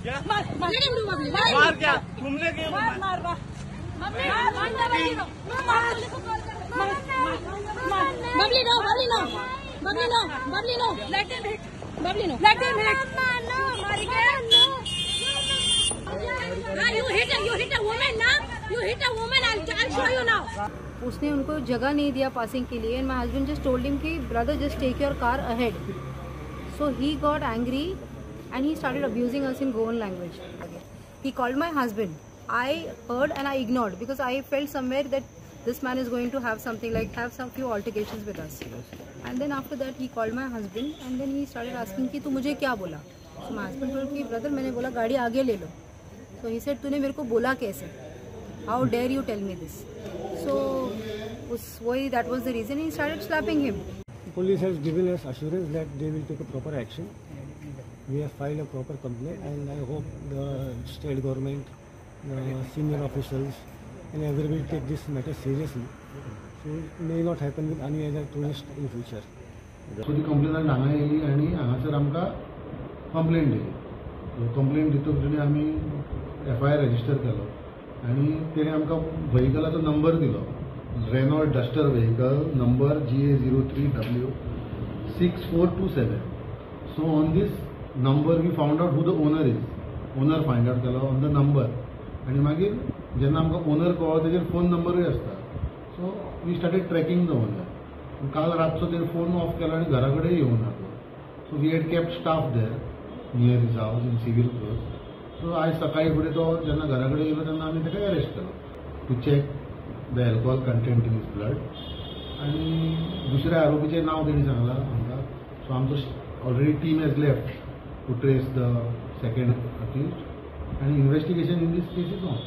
क्या मार क्या तुमने क्यों Babli no Babli no Babli no Babli no let him hit Babli no let him hit you hit a woman now you hit a woman I'll show you now. उसने उनको जगह नहीं दिया पासिंग के लिए, and my husband just told him कि brother just take your car ahead. So he got angry and he started abusing us in Goan language. He called my husband. I heard and I ignored because I felt somewhere that this man is going to have something like have some few altercations with us. And then after that he called my husband and then he started asking कि तू मुझे क्या बोला. So my husband told कि brother मैंने बोला गाड़ी आगे ले लो. So he said तूने मेरे को बोला कैसे? How dare you tell me this? So that was the reason he started slapping him. Police has given us assurance that they will take a proper action. We have filed a proper complaint and I hope the state government, senior officials and everybody will take this matter seriously. So it may not happen with any other tourist in future. So the complaint हांगा येयली आनी हांगासर आमकां complaint दिली. Complaint दितकच आमी FIR register केलो आनी तेणें आमकां व्हेकलाचो नंबर दिलो. Renault Duster vehicle number GA03W6427. So on this number we found out who the owner is. Owner find out Kelo on the number आनी मागीर जेन्ना आमकां ओनर कळ्ळो तेजेर फोन नंबरूय आसता. So we started tracking the owner. काल रातचो तेणें फोन ऑफ केलो आनी घरा कडेन येवंक ना तो. So we had kept staff there near his house in civil close. सो आयज सकाळी फुडें तो जेन्ना घरा कडेन येयलो तेन्ना आमी ताका अरेस्ट केलो to check the alcohol content in his blood. आनी दुसऱ्या आरोपीचें नांव तेणी सांगलां आमकां. सो आमचो already team has left to trace the second accused आनी investigation in this case is on.